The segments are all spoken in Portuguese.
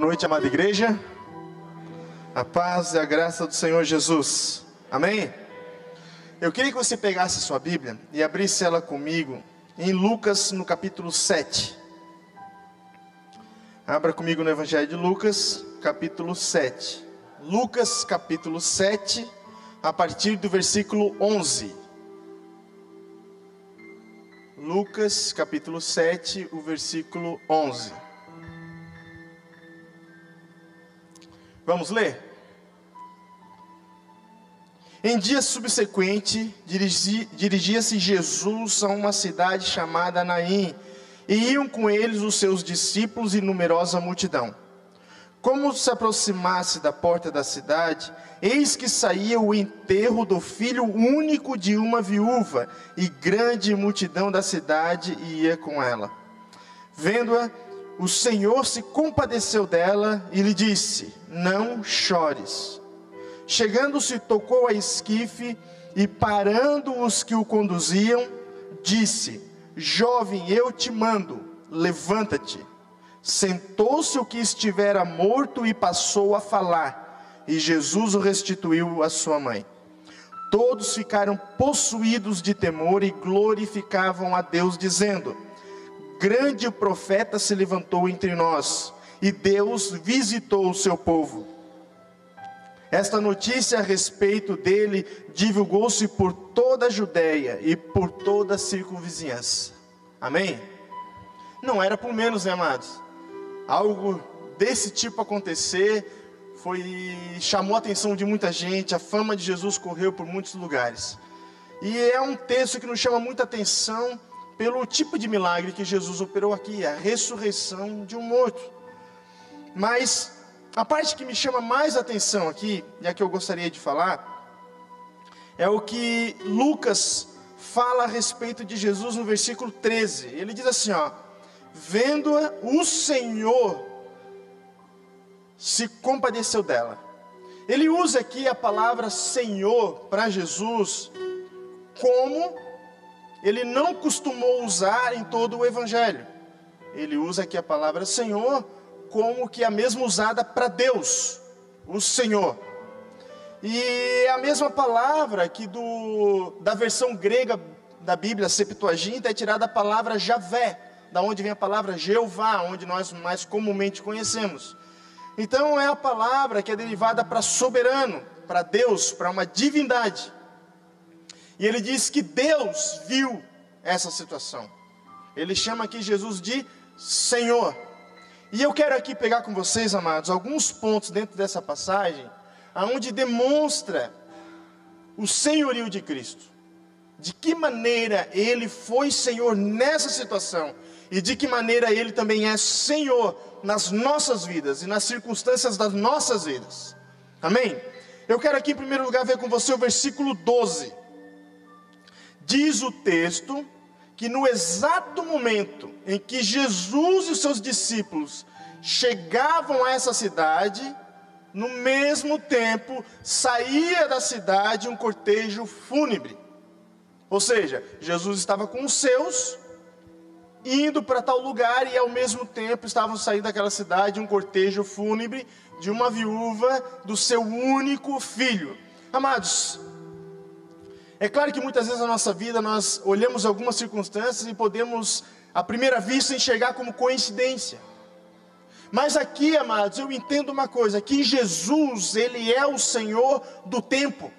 noite, amada igreja. A paz e a graça do Senhor Jesus. Amém? Eu queria que você pegasse sua Bíblia e abrisse ela comigo em Lucas, no capítulo 7. Abra comigo no Evangelho de Lucas, capítulo 7. Lucas, capítulo 7, a partir do versículo 11. Lucas, capítulo 7, o versículo 11. Vamos ler? Em dia subsequente, dirigia-se Jesus a uma cidade chamada Naim, e iam com eles os seus discípulos e numerosa multidão. Como se aproximasse da porta da cidade, eis que saía o enterro do filho único de uma viúva, e grande multidão da cidade ia com ela. Vendo-a, o Senhor se compadeceu dela e lhe disse: não chores. Chegando-se, tocou a esquife e, parando os que o conduziam, disse: jovem, eu te mando, levanta-te. Sentou-se o que estivera morto e passou a falar, e Jesus o restituiu à sua mãe. Todos ficaram possuídos de temor e glorificavam a Deus, dizendo: grande profeta se levantou entre nós, e Deus visitou o seu povo. Esta notícia a respeito dele divulgou-se por toda a Judeia e por toda a circunvizinhança. Amém? Não era por menos, né, amados? Algo desse tipo acontecer chamou a atenção de muita gente. A fama de Jesus correu por muitos lugares. E é um texto que nos chama muita atenção pelo tipo de milagre que Jesus operou aqui, a ressurreição de um morto. Mas a parte que me chama mais atenção aqui, e a que eu gostaria de falar, é o que Lucas fala a respeito de Jesus no versículo 13. Ele diz assim, vendo-a, o Senhor se compadeceu dela. Ele usa aqui a palavra Senhor para Jesus como ele não costumou usar em todo o Evangelho. Ele usa aqui a palavra Senhor como que é a mesma usada para Deus, o Senhor. E é a mesma palavra que da versão grega da Bíblia, Septuaginta, é tirada a palavra Javé, da onde vem a palavra Jeová, onde nós mais comumente conhecemos. Então é a palavra que é derivada para soberano, para Deus, para uma divindade. E ele diz que Deus viu essa situação. Ele chama aqui Jesus de Senhor. E eu quero aqui pegar com vocês, amados, alguns pontos dentro dessa passagem, onde demonstra o senhorio de Cristo. De que maneira Ele foi Senhor nessa situação, e de que maneira Ele também é Senhor nas nossas vidas, e nas circunstâncias das nossas vidas. Amém? Eu quero aqui em primeiro lugar ver com você o versículo 12. Diz o texto que no exato momento em que Jesus e os seus discípulos chegavam a essa cidade, no mesmo tempo saía da cidade um cortejo fúnebre. Ou seja, Jesus estava com os seus, indo para tal lugar, e ao mesmo tempo estavam saindo daquela cidade um cortejo fúnebre de uma viúva do seu único filho. Amados, é claro que muitas vezes na nossa vida nós olhamos algumas circunstâncias e podemos, à primeira vista, enxergar como coincidência. Mas aqui, amados, eu entendo uma coisa, que Jesus, Ele é o Senhor do tempo.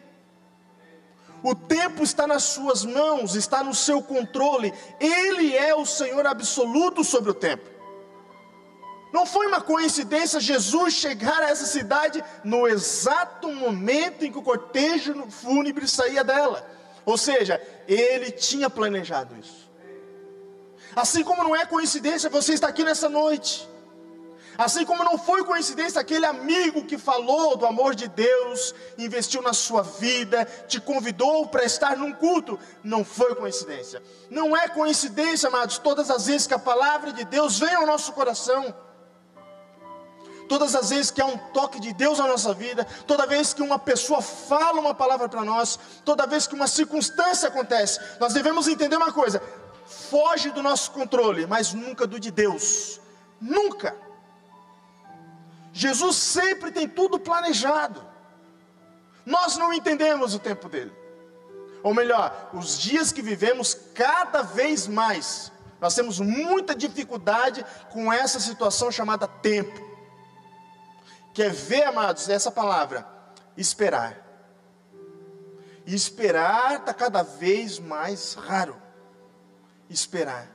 O tempo está nas suas mãos, está no seu controle. Ele é o Senhor absoluto sobre o tempo. Não foi uma coincidência Jesus chegar a essa cidade no exato momento em que o cortejo fúnebre saía dela. Ou seja, Ele tinha planejado isso. Assim como não é coincidência você estar aqui nessa noite. Assim como não foi coincidência aquele amigo que falou do amor de Deus, investiu na sua vida, te convidou para estar num culto. Não foi coincidência. Não é coincidência, amados, todas as vezes que a palavra de Deus vem ao nosso coração. Todas as vezes que há um toque de Deus na nossa vida, toda vez que uma pessoa fala uma palavra para nós, toda vez que uma circunstância acontece, nós devemos entender uma coisa: foge do nosso controle, mas nunca do de Deus. Nunca. Jesus sempre tem tudo planejado. Nós não entendemos o tempo dele. Ou melhor, os dias que vivemos, cada vez mais nós temos muita dificuldade com essa situação chamada tempo. Quer ver, amados, essa palavra? Esperar. E esperar está cada vez mais raro. Esperar.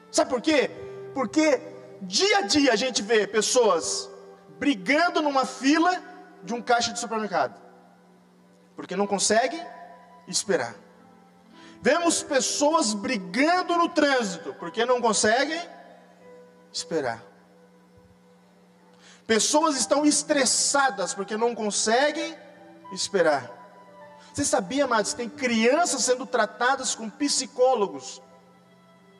Sabe por quê? Porque dia a dia a gente vê pessoas brigando numa fila de um caixa de supermercado, porque não conseguem esperar. Vemos pessoas brigando no trânsito, porque não conseguem esperar. Pessoas estão estressadas, porque não conseguem esperar. Você sabia, amados, tem crianças sendo tratadas com psicólogos,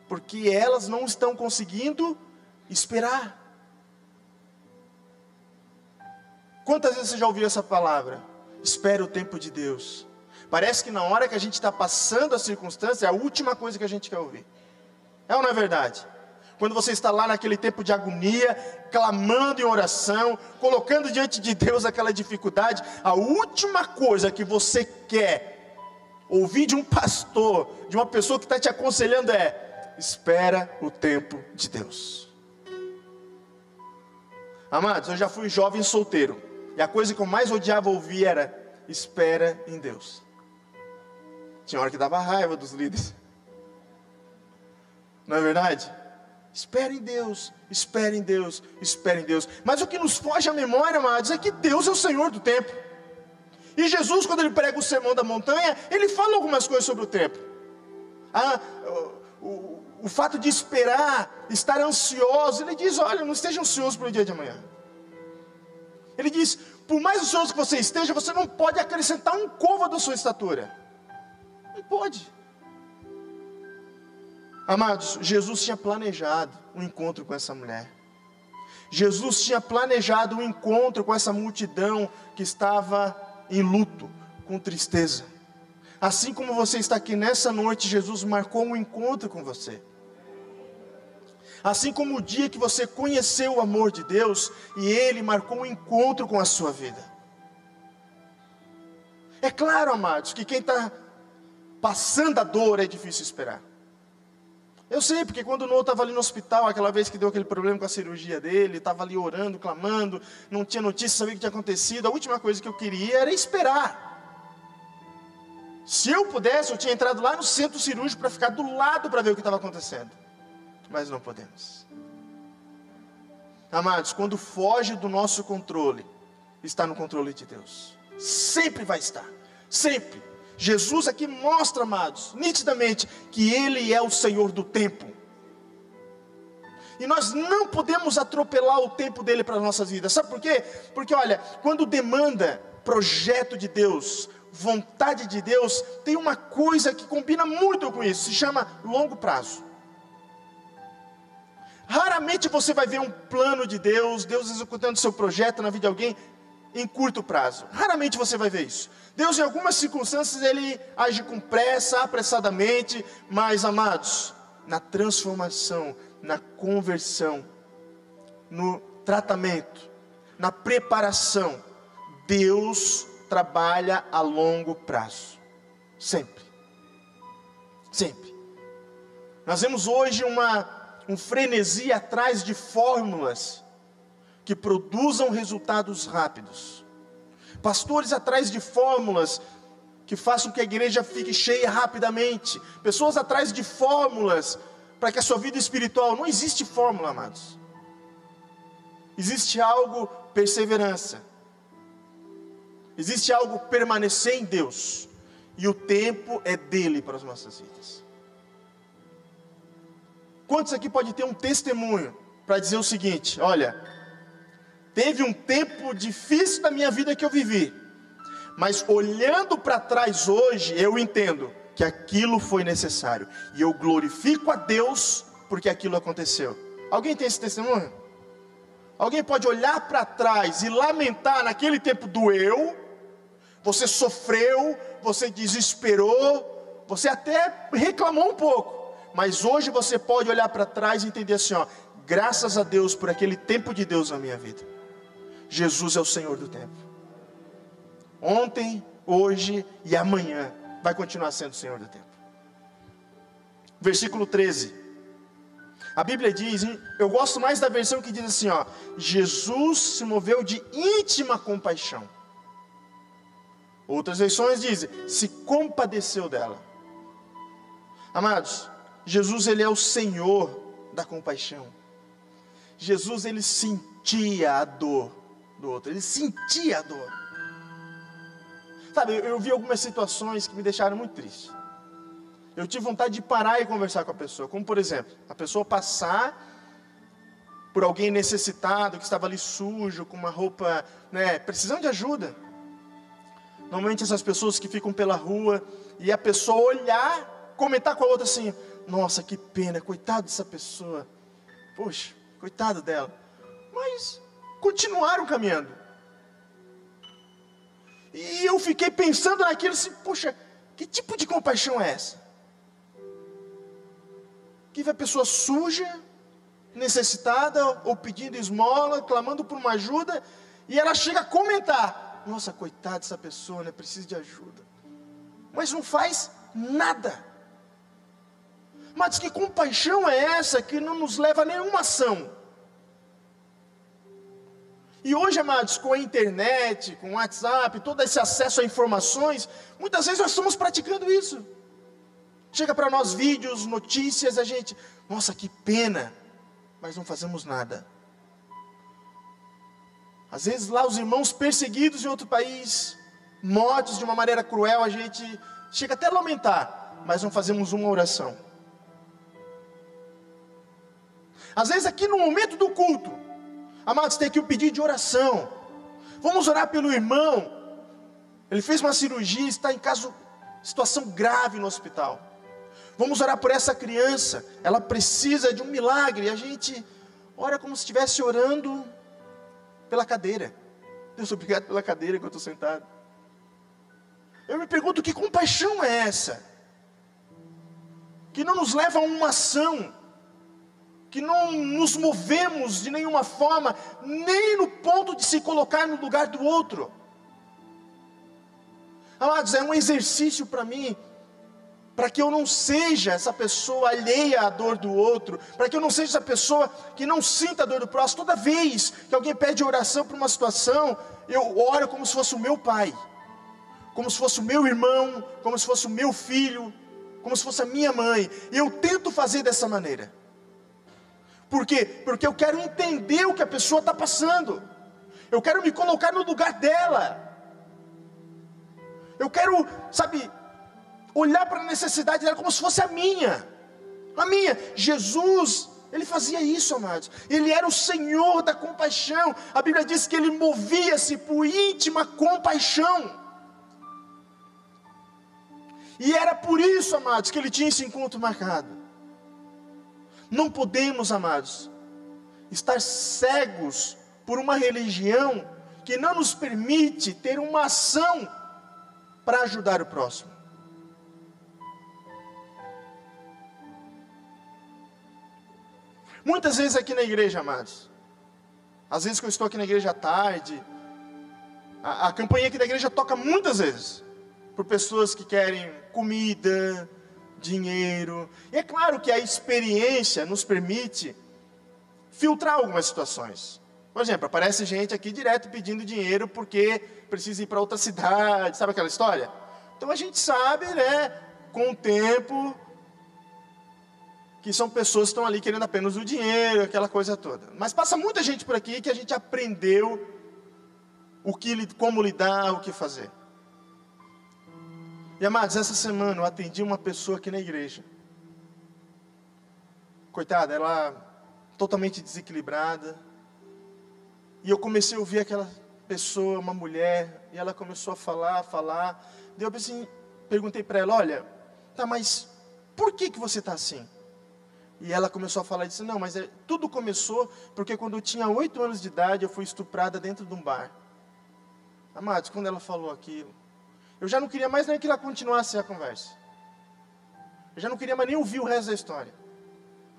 porque elas não estão conseguindo esperar. Quantas vezes você já ouviu essa palavra? Espere o tempo de Deus. Parece que na hora que a gente está passando a circunstância, é a última coisa que a gente quer ouvir. É ou não é verdade? Quando você está lá naquele tempo de agonia, clamando em oração, colocando diante de Deus aquela dificuldade, a última coisa que você quer ouvir de um pastor, de uma pessoa que está te aconselhando é: espera o tempo de Deus. Amados, eu já fui jovem solteiro, e a coisa que eu mais odiava ouvir era: espera em Deus. Tinha hora que dava raiva dos líderes. Não é verdade? Espere em Deus, espere em Deus, espere em Deus. Mas o que nos foge à memória, amados, é que Deus é o Senhor do tempo. E Jesus, quando ele prega o sermão da montanha, ele fala algumas coisas sobre o tempo. O fato de esperar, estar ansioso, ele diz: olha, não esteja ansioso pelo dia de amanhã. Ele diz: por mais ansioso que você esteja, você não pode acrescentar um côvado à sua estatura. Não pode. Amados, Jesus tinha planejado um encontro com essa mulher. Jesus tinha planejado um encontro com essa multidão que estava em luto, com tristeza. Assim como você está aqui nessa noite, Jesus marcou um encontro com você. Assim como o dia que você conheceu o amor de Deus, e Ele marcou um encontro com a sua vida. É claro, amados, que quem está passando a dor é difícil esperar. Eu sei, porque quando o Noah estava ali no hospital, aquela vez que deu aquele problema com a cirurgia dele, estava ali orando, clamando, não tinha notícia, sabia o que tinha acontecido, a última coisa que eu queria era esperar. Se eu pudesse, eu tinha entrado lá no centro cirúrgico para ficar do lado para ver o que estava acontecendo. Mas não podemos. Amados, quando foge do nosso controle, está no controle de Deus. Sempre vai estar, sempre. Jesus aqui mostra, amados, nitidamente, que Ele é o Senhor do tempo. E nós não podemos atropelar o tempo dEle para as nossas vidas. Sabe por quê? Porque olha, quando demanda projeto de Deus, vontade de Deus, tem uma coisa que combina muito com isso, se chama longo prazo. Raramente você vai ver um plano de Deus, Deus executando seu projeto na vida de alguém em curto prazo. Raramente você vai ver isso. Deus, em algumas circunstâncias, Ele age com pressa, apressadamente, mas, amados, na transformação, na conversão, no tratamento, na preparação, Deus trabalha a longo prazo. Sempre. Sempre. Nós vemos hoje um frenesi atrás de fórmulas que produzam resultados rápidos. Pastores atrás de fórmulas que façam que a igreja fique cheia rapidamente. Pessoas atrás de fórmulas para que a sua vida espiritual... Não existe fórmula, amados. Existe algo perseverança. Existe algo permanecer em Deus. E o tempo é dele para as nossas vidas. Quantos aqui pode ter um testemunho para dizer o seguinte: olha, teve um tempo difícil da minha vida que eu vivi, mas olhando para trás hoje, eu entendo que aquilo foi necessário, e eu glorifico a Deus porque aquilo aconteceu. Alguém tem esse testemunho? Alguém pode olhar para trás e lamentar: naquele tempo doeu, você sofreu, você desesperou, você até reclamou um pouco, mas hoje você pode olhar para trás e entender assim: ó, graças a Deus por aquele tempo de Deus na minha vida. Jesus é o Senhor do tempo. Ontem, hoje e amanhã vai continuar sendo o Senhor do tempo. Versículo 13. A Bíblia diz, eu gosto mais da versão que diz assim, ó: Jesus se moveu de íntima compaixão. Outras versões dizem, se compadeceu dela. Amados, Jesus, ele é o Senhor da compaixão. Jesus, ele sentia a dor do outro, ele sentia a dor. Sabe, eu vi algumas situações que me deixaram muito triste. Eu tive vontade de parar e conversar com a pessoa, como por exemplo, a pessoa passar por alguém necessitado, que estava ali sujo, com uma roupa, precisando de ajuda. Normalmente essas pessoas que ficam pela rua, e a pessoa olhar, comentar com a outra assim, nossa, que pena, coitado dessa pessoa, poxa, coitado dela. Mas continuaram caminhando. E eu fiquei pensando naquilo assim, poxa, que tipo de compaixão é essa? Que vê a pessoa suja, necessitada, ou pedindo esmola, clamando por uma ajuda, e ela chega a comentar, nossa, coitada dessa pessoa, precisa de ajuda. Mas não faz nada. Mas que compaixão é essa que não nos leva a nenhuma ação? E hoje, amados, com a internet, com o WhatsApp, todo esse acesso a informações, muitas vezes nós estamos praticando isso. Chega para nós vídeos, notícias, a gente, nossa, que pena, mas não fazemos nada. Às vezes lá os irmãos perseguidos em outro país, mortos de uma maneira cruel, a gente chega até a lamentar, mas não fazemos uma oração. Às vezes aqui no momento do culto, amados, tem aqui um pedido de oração. Vamos orar pelo irmão. Ele fez uma cirurgia, está em situação grave no hospital. Vamos orar por essa criança. Ela precisa de um milagre. E a gente ora como se estivesse orando pela cadeira. Deus, obrigado pela cadeira que eu estou sentado. Eu me pergunto, que compaixão é essa? Que não nos leva a uma ação, que não nos movemos de nenhuma forma, nem no ponto de se colocar no lugar do outro. Amados, é um exercício para mim, para que eu não seja essa pessoa alheia à dor do outro, para que eu não seja essa pessoa que não sinta a dor do próximo. Toda vez que alguém pede oração por uma situação, eu oro como se fosse o meu pai, como se fosse o meu irmão, como se fosse o meu filho, como se fosse a minha mãe. E eu tento fazer dessa maneira. Por quê? Porque eu quero entender o que a pessoa está passando. Eu quero me colocar no lugar dela. Eu quero, olhar para a necessidade dela como se fosse a minha. A minha. Jesus, ele fazia isso, amados. Ele era o Senhor da compaixão. A Bíblia diz que ele movia-se por íntima compaixão. E era por isso, amados, que ele tinha esse encontro marcado. Não podemos, amados, estar cegos por uma religião que não nos permite ter uma ação para ajudar o próximo. Muitas vezes aqui na igreja, amados, às vezes que eu estou aqui na igreja à tarde, a campainha aqui da igreja toca muitas vezes, por pessoas que querem comida, dinheiro. E é claro que a experiência nos permite filtrar algumas situações. Por exemplo, aparece gente aqui direto pedindo dinheiro porque precisa ir para outra cidade, sabe aquela história? Então a gente sabe, com o tempo, que são pessoas que estão ali querendo apenas o dinheiro, aquela coisa toda. Mas passa muita gente por aqui que a gente aprendeu como lidar, o que fazer. E amados, essa semana eu atendi uma pessoa aqui na igreja. Coitada, ela totalmente desequilibrada. E eu comecei a ouvir aquela pessoa, uma mulher, e ela começou a falar. Daí eu perguntei para ela, olha, mas por que você está assim? E ela começou a falar e disse, não, mas tudo começou porque quando eu tinha 8 anos de idade, eu fui estuprada dentro de um bar. Amados, quando ela falou aquilo, eu já não queria mais nem que ela continuasse a conversa. Eu já não queria mais nem ouvir o resto da história.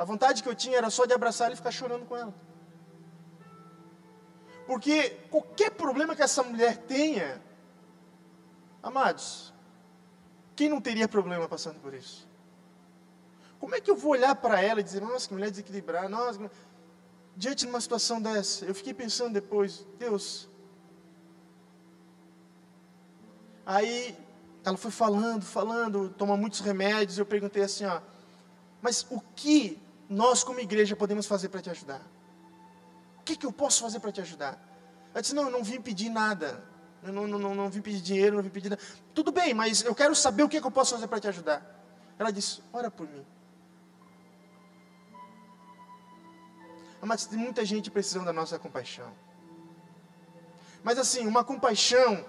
A vontade que eu tinha era só de abraçar ela e ficar chorando com ela. Porque qualquer problema que essa mulher tenha, amados, quem não teria problema passando por isso? Como é que eu vou olhar para ela e dizer, nossa, que mulher desequilibrada, nossa, diante de uma situação dessa? Eu fiquei pensando depois, Deus. Aí ela foi falando, toma muitos remédios. Eu perguntei assim, mas o que nós como igreja podemos fazer para te ajudar? O que eu posso fazer para te ajudar? Ela disse, não, eu não vim pedir nada. Eu não vim pedir dinheiro, não vim pedir nada. Tudo bem, mas eu quero saber o que eu posso fazer para te ajudar. Ela disse, ora por mim. Mas tem muita gente precisando da nossa compaixão. Mas assim, uma compaixão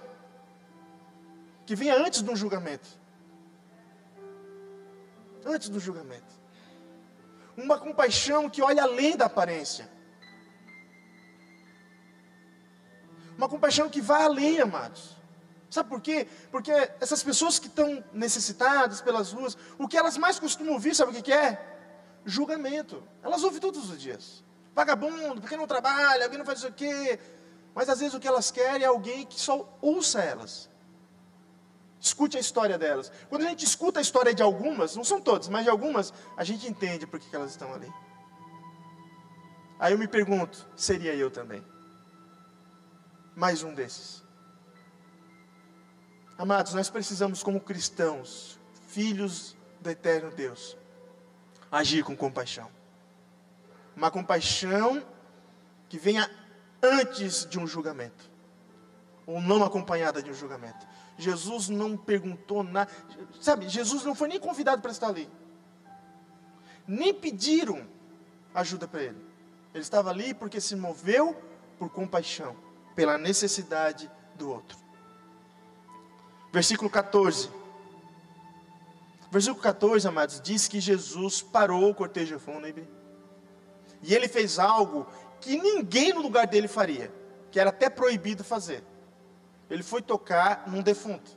que venha antes de um julgamento. Antes do julgamento. Uma compaixão que olha além da aparência. Uma compaixão que vai além, amados. Sabe por quê? Porque essas pessoas que estão necessitadas pelas ruas, o que elas mais costumam ouvir, sabe o que é? Julgamento. Elas ouvem todos os dias. Vagabundo, porque não trabalha, alguém não faz isso aqui. Mas às vezes o que elas querem é alguém que só ouça elas. Escute a história delas. Quando a gente escuta a história de algumas, não são todas, mas de algumas, a gente entende por que elas estão ali. Aí eu me pergunto, seria eu também? Mais um desses. Amados, nós precisamos como cristãos, filhos do eterno Deus, agir com compaixão. Uma compaixão que venha antes de um julgamento, ou não acompanhada de um julgamento. Jesus não perguntou nada, sabe, Jesus não foi nem convidado para estar ali, nem pediram ajuda para ele. Ele estava ali porque se moveu por compaixão, pela necessidade do outro. Versículo 14. Versículo 14, amados, diz que Jesus parou o cortejo fúnebre. E ele fez algo que ninguém no lugar dele faria, que era até proibido fazer. Ele foi tocar num defunto.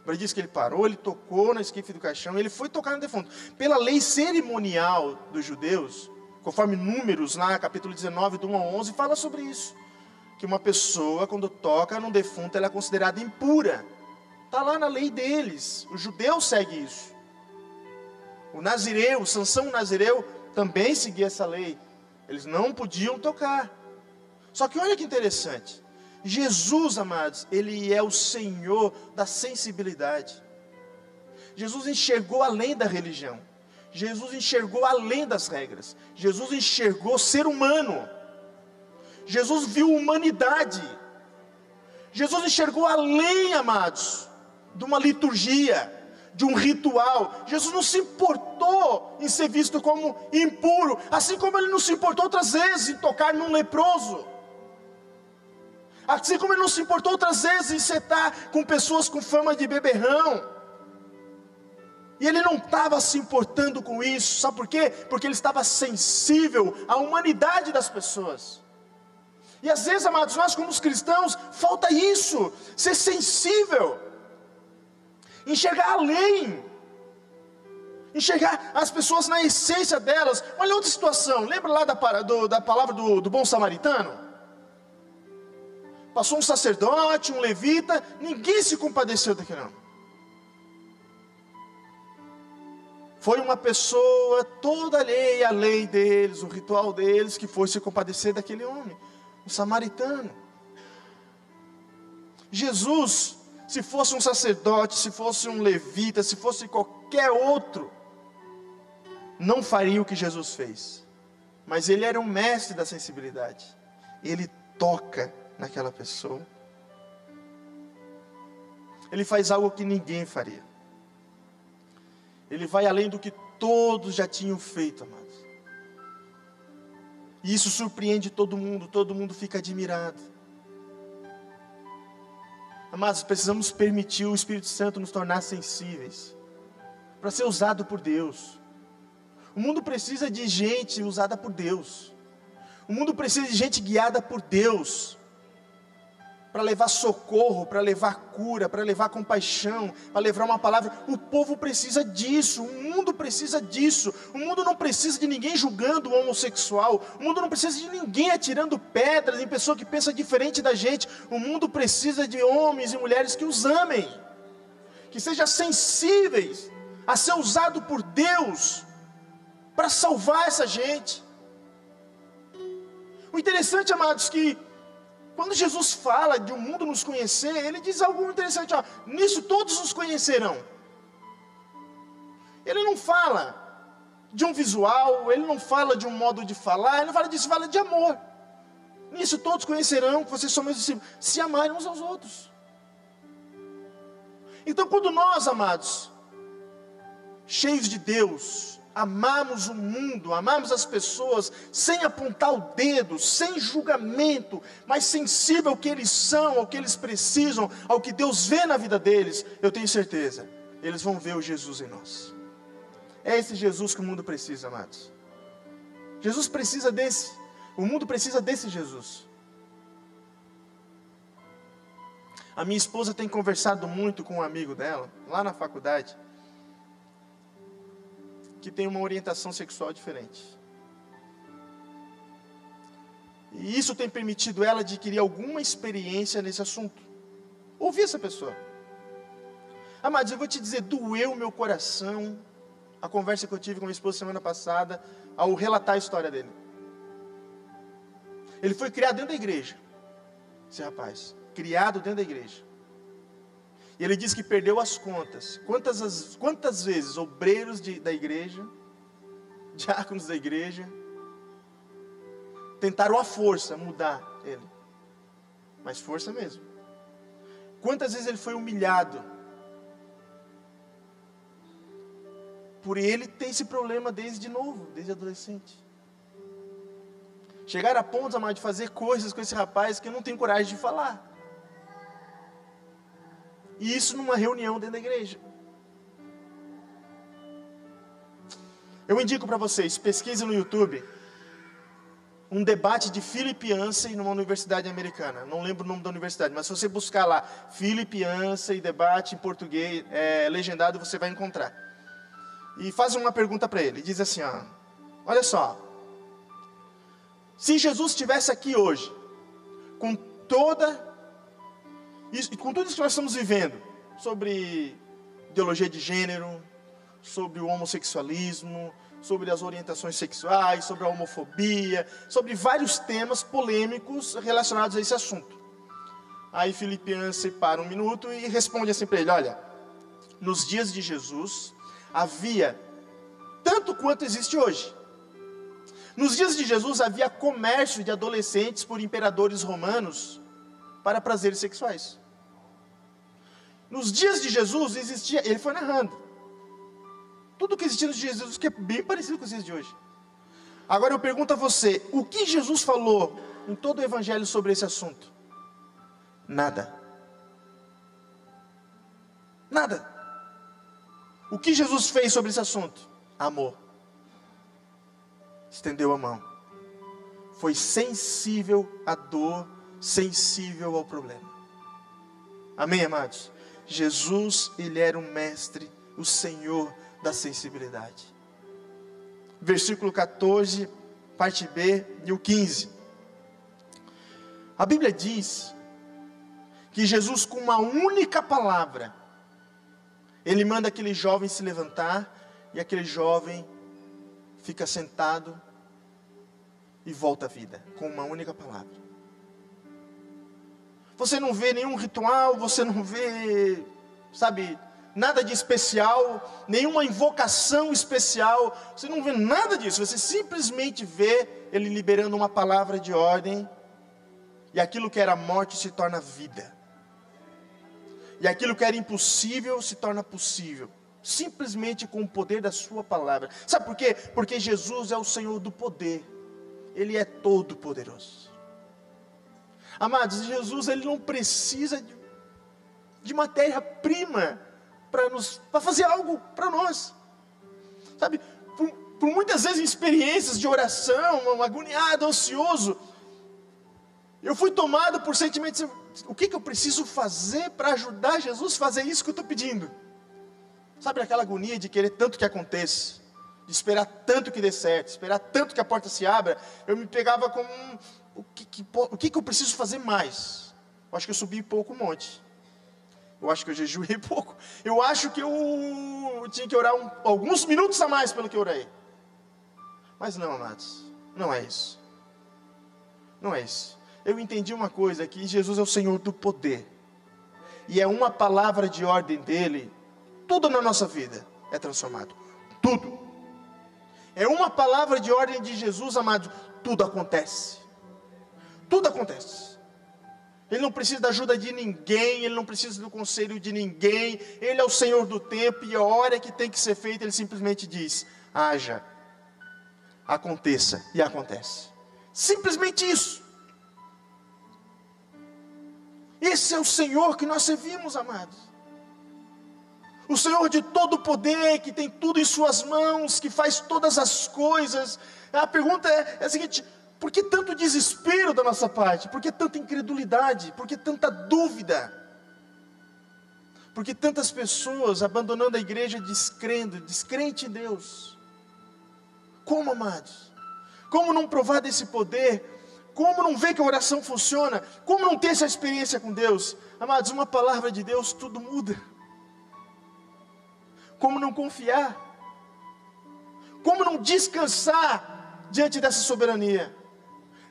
Ele diz que ele parou, ele tocou na esquife do caixão, ele foi tocar no defunto. Pela lei cerimonial dos judeus, conforme Números, lá capítulo 19, do 1 ao 11, fala sobre isso. Que uma pessoa, quando toca num defunto, ela é considerada impura. Está lá na lei deles, o judeu segue isso. O nazireu, Sansão nazireu, também seguia essa lei. Eles não podiam tocar. Só que olha que interessante. Jesus, amados, Ele é o Senhor da sensibilidade. Jesus enxergou além da religião. Jesus enxergou além das regras. Jesus enxergou ser humano. Jesus viu humanidade. Jesus enxergou além, amados, de uma liturgia, de um ritual. Jesus não se importou em ser visto como impuro, assim como Ele não se importou outras vezes em tocar num leproso. Assim como Ele não se importou outras vezes em sentar com pessoas com fama de beberrão. E Ele não estava se importando com isso. Sabe por quê? Porque Ele estava sensível à humanidade das pessoas. E às vezes, amados, nós como os cristãos, falta isso, ser sensível, enxergar além, enxergar as pessoas na essência delas. Olha outra situação, lembra lá da palavra do bom samaritano? Passou um sacerdote, um levita, ninguém se compadeceu daquele homem. Foi uma pessoa toda alheia à lei deles, o ritual deles, que foi se compadecer daquele homem. Um samaritano. Jesus, se fosse um sacerdote, se fosse um levita, se fosse qualquer outro, não faria o que Jesus fez. Mas Ele era um mestre da sensibilidade. Ele toca naquela pessoa. Ele faz algo que ninguém faria. Ele vai além do que todos já tinham feito, amados. E isso surpreende todo mundo fica admirado. Amados, precisamos permitir o Espírito Santo nos tornar sensíveis, para ser usado por Deus. O mundo precisa de gente usada por Deus. O mundo precisa de gente guiada por Deus. para levar socorro, para levar cura, para levar compaixão, para levar uma palavra. O povo precisa disso, o mundo precisa disso. O mundo não precisa de ninguém julgando o homossexual. O mundo não precisa de ninguém atirando pedras em pessoa que pensa diferente da gente. O mundo precisa de homens e mulheres que os amem, que sejam sensíveis a ser usado por Deus para salvar essa gente. O interessante, amados, que quando Jesus fala de o mundo nos conhecer, ele diz algo interessante, ó, nisso todos nos conhecerão. Ele não fala de um visual, ele não fala de um modo de falar, ele não fala disso, fala de amor. Nisso todos conhecerão que vocês são meus discípulos, se amarem uns aos outros. Então quando nós, amados, cheios de Deus, amamos o mundo, amamos as pessoas, sem apontar o dedo, sem julgamento, mas sensível ao que eles são, ao que eles precisam, ao que Deus vê na vida deles, eu tenho certeza, eles vão ver o Jesus em nós. É esse Jesus que o mundo precisa, amados. Jesus precisa desse, o mundo precisa desse Jesus. A minha esposa tem conversado muito com um amigo dela, lá na faculdade, que tem uma orientação sexual diferente. E isso tem permitido ela adquirir alguma experiência nesse assunto. Ouvir essa pessoa. Amados, eu vou te dizer, doeu o meu coração a conversa que eu tive com minha esposa semana passada, ao relatar a história dele. Ele foi criado dentro da igreja, esse rapaz, criado dentro da igreja. E ele diz que perdeu as contas. Quantas vezes obreiros da igreja, diáconos da igreja, tentaram à força mudar ele. Mas força mesmo. Quantas vezes ele foi humilhado. Por ele ter esse problema desde novo, desde adolescente. Chegaram a ponto, amado, de fazer coisas com esse rapaz que eu não tenho coragem de falar. E isso numa reunião dentro da igreja. Eu indico para vocês, pesquise no YouTube, um debate de Philip Yancey numa universidade americana. Não lembro o nome da universidade, mas se você buscar lá, Philip Yancey, debate em português, legendado, você vai encontrar. E faz uma pergunta para ele, diz assim, ó, olha só, se Jesus estivesse aqui hoje, com tudo isso que nós estamos vivendo, sobre ideologia de gênero, sobre o homossexualismo, sobre as orientações sexuais, sobre a homofobia, sobre vários temas polêmicos relacionados a esse assunto. Aí Philip Yancey para um minuto e responde assim para ele, olha, nos dias de Jesus, havia, tanto quanto existe hoje, nos dias de Jesus havia comércio de adolescentes por imperadores romanos para prazeres sexuais. Nos dias de Jesus existia, ele foi narrando, tudo que existia nos dias de Jesus, que é bem parecido com os dias de hoje. Agora eu pergunto a você, o que Jesus falou em todo o evangelho sobre esse assunto? Nada. Nada. O que Jesus fez sobre esse assunto? Amor. Estendeu a mão. Foi sensível à dor, sensível ao problema. Amém, amados? Jesus, ele era um mestre, o Senhor da sensibilidade. Versículo 14, parte B e o 15. A Bíblia diz que Jesus, com uma única palavra, ele manda aquele jovem se levantar, e aquele jovem fica sentado e volta à vida, com uma única palavra. Você não vê nenhum ritual, você não vê, sabe, nada de especial, nenhuma invocação especial, você não vê nada disso, você simplesmente vê ele liberando uma palavra de ordem, e aquilo que era morte se torna vida, e aquilo que era impossível se torna possível, simplesmente com o poder da sua palavra. Sabe por quê? Porque Jesus é o Senhor do poder, ele é todo poderoso. Amados, Jesus, ele não precisa de matéria-prima para fazer algo para nós. Sabe, por muitas vezes em experiências de oração, agoniado, ansioso, eu fui tomado por sentimentos, o que eu preciso fazer para ajudar Jesus a fazer isso que eu estou pedindo? Sabe aquela agonia de querer tanto que aconteça, de esperar tanto que dê certo, esperar tanto que a porta se abra? Eu me pegava como o que eu preciso fazer mais? Eu acho que eu subi pouco o monte. Eu acho que eu jejuei pouco. Eu acho que eu tinha que orar alguns minutos a mais pelo que eu orei. Mas não, amados, não é isso. Não é isso. Eu entendi uma coisa, que Jesus é o Senhor do poder. E é uma palavra de ordem dele, tudo na nossa vida é transformado. Tudo. É uma palavra de ordem de Jesus, amados, tudo acontece. Tudo acontece. Ele não precisa da ajuda de ninguém, ele não precisa do conselho de ninguém, ele é o Senhor do tempo, e a hora que tem que ser feita, ele simplesmente diz: haja, aconteça, e acontece. Simplesmente isso. Esse é o Senhor que nós servimos, amados. O Senhor de todo poder, que tem tudo em suas mãos, que faz todas as coisas. A pergunta é a seguinte: por que tanto desespero da nossa parte? Por que tanta incredulidade? Por que tanta dúvida? Por que tantas pessoas abandonando a igreja, descrente em Deus? Como, amados? Como não provar desse poder? Como não ver que a oração funciona? Como não ter essa experiência com Deus? Amados, uma palavra de Deus, tudo muda. Como não confiar? Como não descansar diante dessa soberania?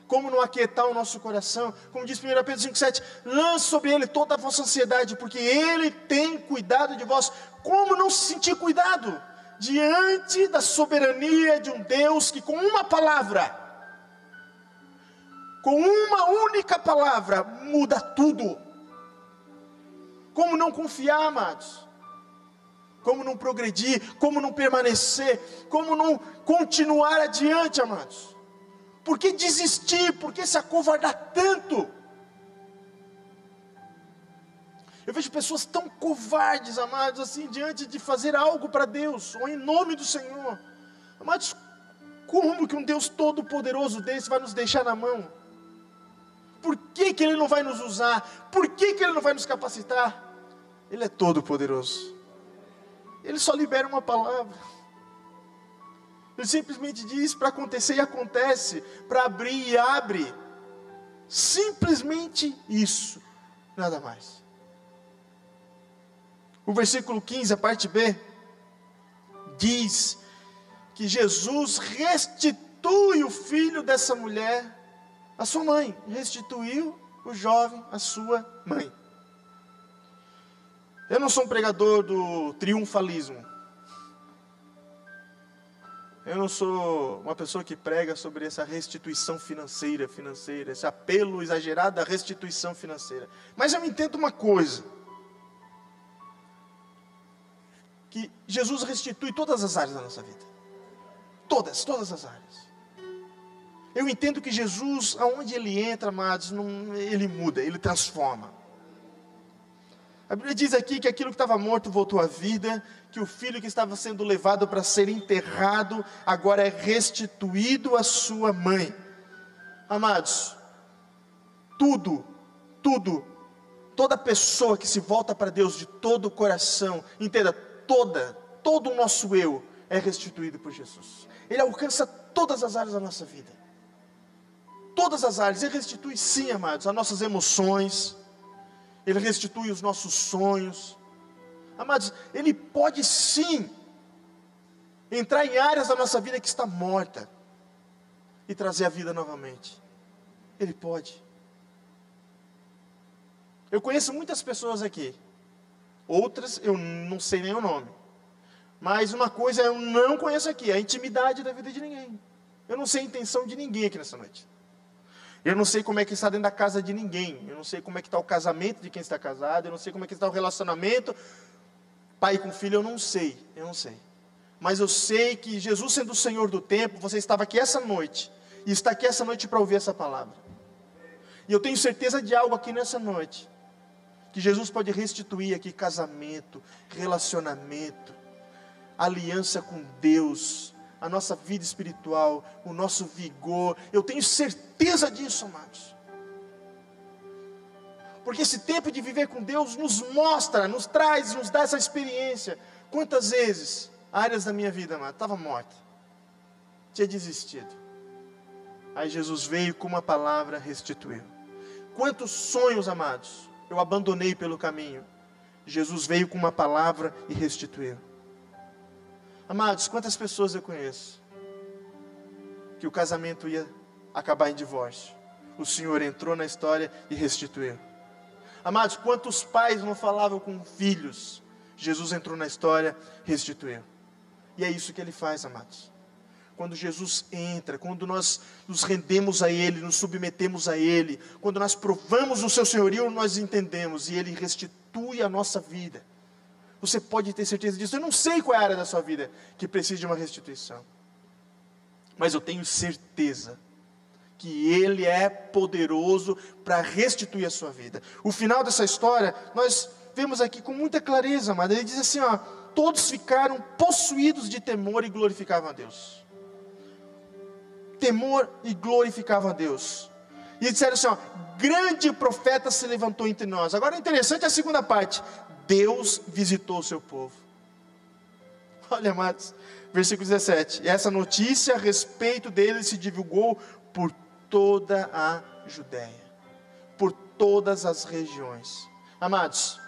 Como não aquietar o nosso coração? Como diz 1 Pedro 5,7, lance sobre ele toda a vossa ansiedade, porque ele tem cuidado de vós. Como não se sentir cuidado diante da soberania de um Deus que com uma palavra, com uma única palavra, muda tudo? Como não confiar, amados? Como não progredir? Como não permanecer? Como não continuar adiante, amados? Por que desistir? Por que se acovardar tanto? Eu vejo pessoas tão covardes, amados, assim, diante de fazer algo para Deus, ou em nome do Senhor. Amados, como que um Deus todo-poderoso desse vai nos deixar na mão? Por que Ele não vai nos usar? Por que Ele não vai nos capacitar? Ele é todo-poderoso. Ele só libera uma palavra. Ele simplesmente diz para acontecer e acontece, para abrir e abre. Simplesmente isso, nada mais. O versículo 15, a parte B, diz que Jesus restitui o filho dessa mulher à sua mãe. Restituiu o jovem à sua mãe. Eu não sou um pregador do triunfalismo. Eu não sou uma pessoa que prega sobre essa restituição financeira, esse apelo exagerado à restituição financeira. Mas eu entendo uma coisa, que Jesus restitui todas as áreas da nossa vida. Todas as áreas. Eu entendo que Jesus, aonde Ele entra, amados, Ele muda, Ele transforma. A Bíblia diz aqui que aquilo que estava morto voltou à vida, que o filho que estava sendo levado para ser enterrado, agora é restituído à sua mãe. Amados, toda pessoa que se volta para Deus de todo o coração, entenda, todo o nosso eu é restituído por Jesus. Ele alcança todas as áreas da nossa vida. Todas as áreas. Ele restitui sim, amados, as nossas emoções. Ele restitui os nossos sonhos. Amados, Ele pode sim entrar em áreas da nossa vida que está morta e trazer a vida novamente. Ele pode. Eu conheço muitas pessoas aqui. Outras eu não sei nem o nome. Mas uma coisa eu não conheço aqui, a intimidade da vida de ninguém. Eu não sei a intenção de ninguém aqui nessa noite. Eu não sei como é que está dentro da casa de ninguém. Eu não sei como é que está o casamento de quem está casado. Eu não sei como é que está o relacionamento. Pai com filho, eu não sei. Mas eu sei que Jesus sendo o Senhor do tempo, você estava aqui essa noite. E está aqui essa noite para ouvir essa palavra. E eu tenho certeza de algo aqui nessa noite. Que Jesus pode restituir aqui casamento, relacionamento, aliança com Deus, a nossa vida espiritual, o nosso vigor. Eu tenho certeza disso, amados. Porque esse tempo de viver com Deus nos mostra, nos traz, nos dá essa experiência. Quantas vezes áreas da minha vida, amado, estava morta, tinha desistido. Aí Jesus veio com uma palavra, restituiu. Quantos sonhos, amados, eu abandonei pelo caminho. Jesus veio com uma palavra e restituiu. Amados, quantas pessoas eu conheço que o casamento ia acabar em divórcio. O Senhor entrou na história e restituiu. Amados, quantos pais não falavam com filhos? Jesus entrou na história, restituiu. E é isso que Ele faz, amados. Quando Jesus entra, quando nós nos rendemos a Ele, nos submetemos a Ele, quando nós provamos o seu senhorio, nós entendemos e Ele restitui a nossa vida. Você pode ter certeza disso. Eu não sei qual é a área da sua vida que precisa de uma restituição, mas eu tenho certeza que Ele é poderoso para restituir a sua vida. O final dessa história, nós vemos aqui com muita clareza, amado. Ele diz assim, ó: todos ficaram possuídos de temor e glorificavam a Deus. Temor e glorificavam a Deus. E disseram assim, ó: grande profeta se levantou entre nós. Agora é interessante a segunda parte: Deus visitou o seu povo. Olha, amados, versículo 17: e essa notícia a respeito dele se divulgou por toda a Judéia, por todas as regiões. Amados,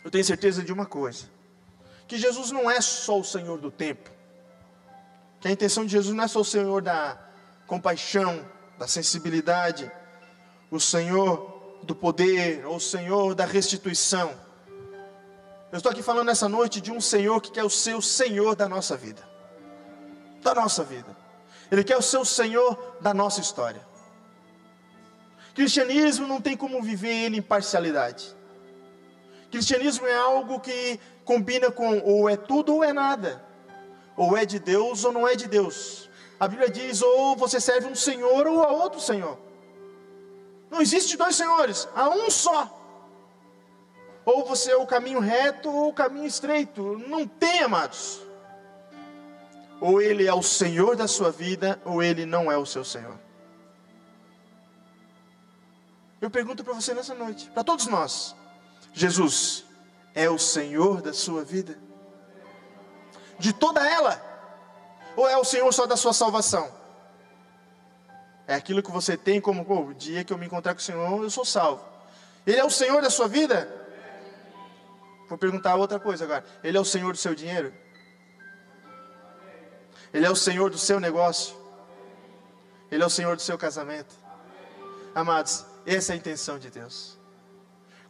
eu tenho certeza de uma coisa: que Jesus não é só o Senhor do tempo, que a intenção de Jesus não é só o Senhor da compaixão, da sensibilidade, o Senhor do poder, ou o Senhor da restituição. Eu estou aqui falando nessa noite de um Senhor que quer o ser o Senhor da nossa vida. Da nossa vida. Ele quer o ser o Senhor da nossa história. Cristianismo não tem como viver ele em parcialidade. Cristianismo é algo que combina com ou é tudo ou é nada. Ou é de Deus ou não é de Deus. A Bíblia diz, ou você serve um Senhor ou a outro Senhor. Não existe dois senhores, há um só. Ou você é o caminho reto ou o caminho estreito. Não tem, amados. Ou Ele é o Senhor da sua vida, ou Ele não é o seu Senhor. Eu pergunto para você nessa noite, para todos nós: Jesus é o Senhor da sua vida? De toda ela? Ou é o Senhor só da sua salvação? É aquilo que você tem como, o dia que eu me encontrar com o Senhor, eu sou salvo. Ele é o Senhor da sua vida? Vou perguntar outra coisa agora: Ele é o Senhor do seu dinheiro? Ele é o Senhor do seu negócio? Ele é o Senhor do seu casamento? Amados, essa é a intenção de Deus.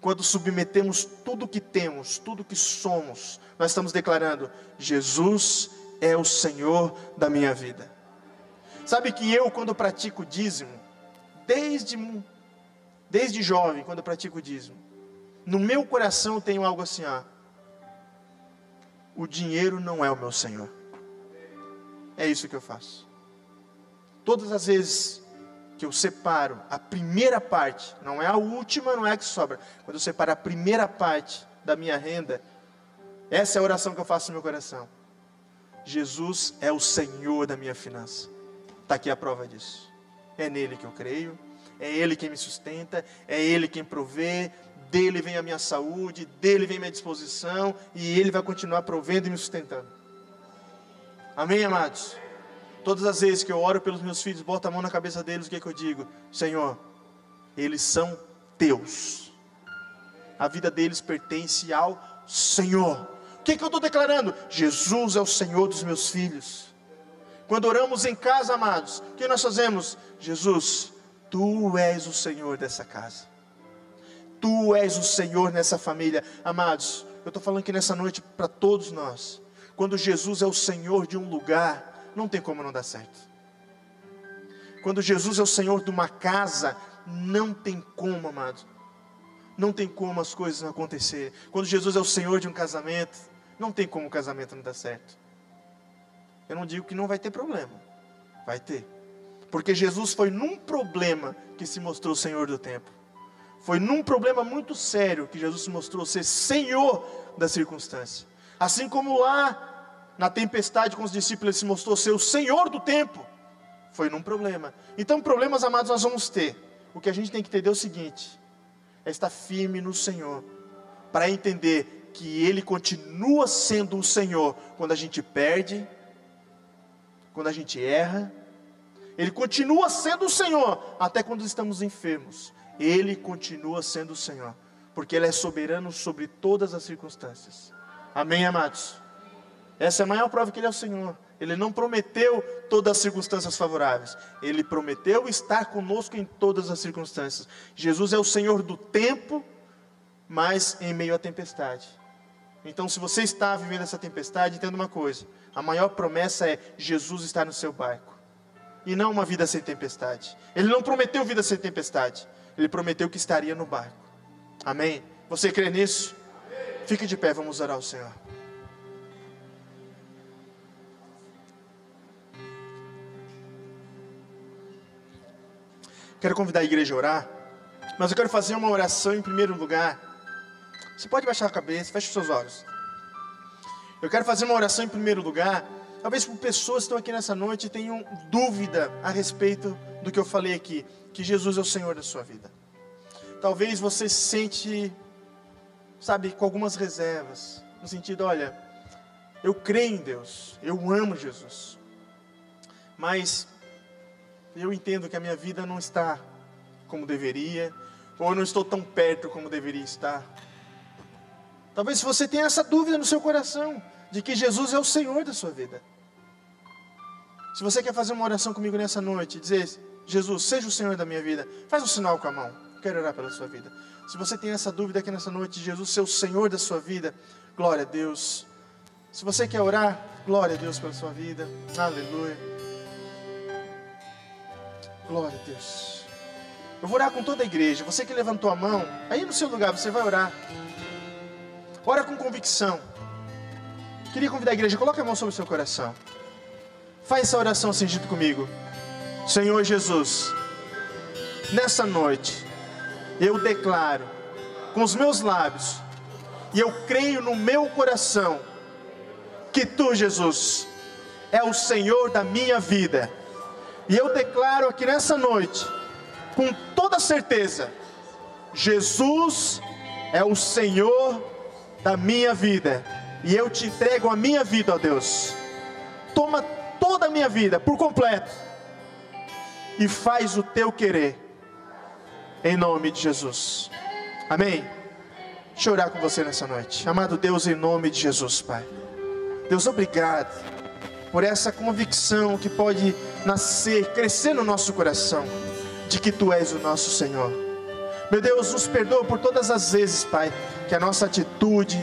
Quando submetemos tudo que temos, tudo que somos, nós estamos declarando: Jesus é o Senhor da minha vida. Sabe que eu, quando pratico dízimo, desde jovem, quando eu pratico dízimo, no meu coração eu tenho algo assim, ó: o dinheiro não é o meu Senhor. É isso que eu faço. Todas as vezes que eu separo a primeira parte, não é a última, não é a que sobra, quando eu separo a primeira parte da minha renda, essa é a oração que eu faço no meu coração: Jesus é o Senhor da minha finança. Está aqui a prova disso. É nele que eu creio, é Ele quem me sustenta, é Ele quem provê, dele vem a minha saúde, dele vem a minha disposição, e Ele vai continuar provendo e me sustentando. Amém, amados? Todas as vezes que eu oro pelos meus filhos, boto a mão na cabeça deles, o que é que eu digo? Senhor, eles são teus. A vida deles pertence ao Senhor. O que é que eu estou declarando? Jesus é o Senhor dos meus filhos. Quando oramos em casa, amados, o que nós fazemos? Jesus, Tu és o Senhor dessa casa. Tu és o Senhor nessa família. Amados, eu estou falando aqui nessa noite para todos nós. Quando Jesus é o Senhor de um lugar, não tem como não dar certo. Quando Jesus é o Senhor de uma casa, não tem como, amados. Não tem como as coisas não acontecerem. Quando Jesus é o Senhor de um casamento, não tem como o casamento não dar certo. Eu não digo que não vai ter problema. Vai ter. Porque Jesus foi num problema que se mostrou Senhor do tempo. Foi num problema muito sério que Jesus se mostrou ser Senhor da circunstância. Assim como lá na tempestade com os discípulos Ele se mostrou ser o Senhor do tempo. Foi num problema. Então problemas, amados, nós vamos ter. O que a gente tem que entender é o seguinte: é estar firme no Senhor, para entender que Ele continua sendo o Senhor quando a gente perde, quando a gente erra. Ele continua sendo o Senhor até quando estamos enfermos. Ele continua sendo o Senhor, porque Ele é soberano sobre todas as circunstâncias. Amém, amados? Essa é a maior prova que Ele é o Senhor. Ele não prometeu todas as circunstâncias favoráveis. Ele prometeu estar conosco em todas as circunstâncias. Jesus é o Senhor do tempo, mas em meio à tempestade. Então, se você está vivendo essa tempestade, entenda uma coisa: a maior promessa é Jesus estar no seu barco, e não uma vida sem tempestade. Ele não prometeu vida sem tempestade. Ele prometeu que estaria no barco. Amém? Você crê nisso? Fique de pé, vamos orar ao Senhor. Quero convidar a igreja a orar, mas eu quero fazer uma oração em primeiro lugar. Você pode baixar a cabeça, feche os seus olhos. Eu quero fazer uma oração em primeiro lugar, talvez por pessoas que estão aqui nessa noite e tenham dúvida a respeito do que eu falei aqui, que Jesus é o Senhor da sua vida. Talvez você se sente, com algumas reservas, no sentido, olha, eu creio em Deus, eu amo Jesus, mas eu entendo que a minha vida não está como deveria, ou eu não estou tão perto como deveria estar. Talvez você tenha essa dúvida no seu coração, de que Jesus é o Senhor da sua vida. Se você quer fazer uma oração comigo nessa noite, dizer: Jesus, seja o Senhor da minha vida, faz um sinal com a mão, quero orar pela sua vida. Se você tem essa dúvida aqui nessa noite, de Jesus ser o Senhor da sua vida, glória a Deus. Se você quer orar, glória a Deus pela sua vida, aleluia. Glória a Deus. Eu vou orar com toda a igreja. Você que levantou a mão, aí no seu lugar você vai orar. Ora com convicção. Queria convidar a igreja, coloque a mão sobre o seu coração. Faz essa oração assim junto comigo. Senhor Jesus, nessa noite eu declaro com os meus lábios, e eu creio no meu coração, que Tu, Jesus, é o Senhor da minha vida. E eu declaro aqui nessa noite, com toda certeza, Jesus é o Senhor da minha vida. E eu te entrego a minha vida, ó Deus. Toma toda a minha vida por completo e faz o Teu querer, em nome de Jesus. Amém? Deixa eu orar com você nessa noite. Amado Deus, em nome de Jesus, Pai. Deus, obrigado por essa convicção que pode nascer, crescer no nosso coração, de que Tu és o nosso Senhor. Meu Deus, nos perdoa por todas as vezes, Pai, que a nossa atitude,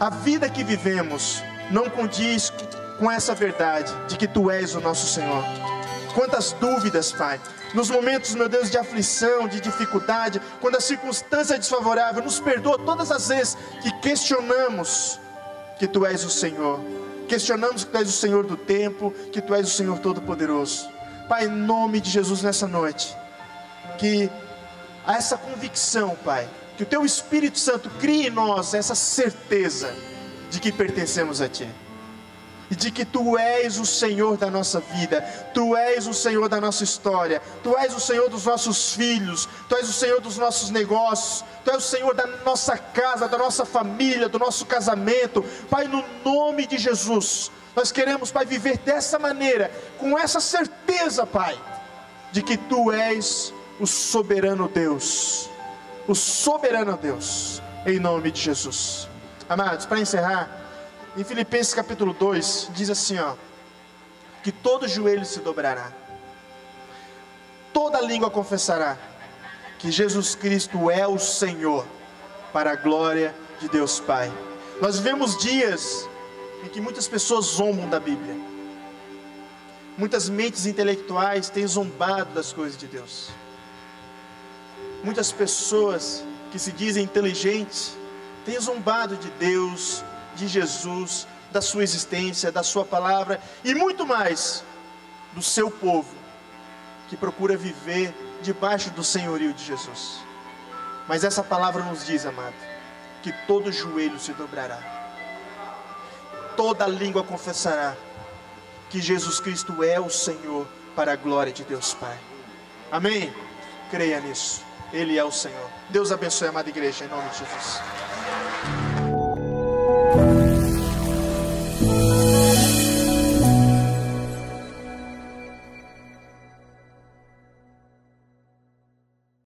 a vida que vivemos, não condiz com essa verdade, de que Tu és o nosso Senhor. Quantas dúvidas, Pai, nos momentos, meu Deus, de aflição, de dificuldade, quando a circunstância é desfavorável, nos perdoa todas as vezes que questionamos que Tu és o Senhor. Questionamos que Tu és o Senhor do tempo, que Tu és o Senhor Todo-Poderoso. Pai, em nome de Jesus nessa noite, que há essa convicção, Pai, que o Teu Espírito Santo crie em nós essa certeza de que pertencemos a Ti. E de que Tu és o Senhor da nossa vida, Tu és o Senhor da nossa história, Tu és o Senhor dos nossos filhos, Tu és o Senhor dos nossos negócios, Tu és o Senhor da nossa casa, da nossa família, do nosso casamento. Pai, no nome de Jesus, nós queremos, Pai, viver dessa maneira, com essa certeza, Pai, de que Tu és o soberano Deus, em nome de Jesus. Amados, para encerrar, em Filipenses capítulo 2, diz assim, que todo joelho se dobrará, toda língua confessará, que Jesus Cristo é o Senhor, para a glória de Deus Pai. Nós vivemos dias em que muitas pessoas zombam da Bíblia, muitas mentes intelectuais têm zombado das coisas de Deus, muitas pessoas que se dizem inteligentes têm zombado de Deus, de Jesus, da sua existência, da sua palavra e muito mais do seu povo que procura viver debaixo do senhorio de Jesus. Mas essa palavra nos diz, amado, que todo joelho se dobrará, toda língua confessará que Jesus Cristo é o Senhor, para a glória de Deus Pai. Amém? Creia nisso. Ele é o Senhor. Deus abençoe a amada igreja, em nome de Jesus.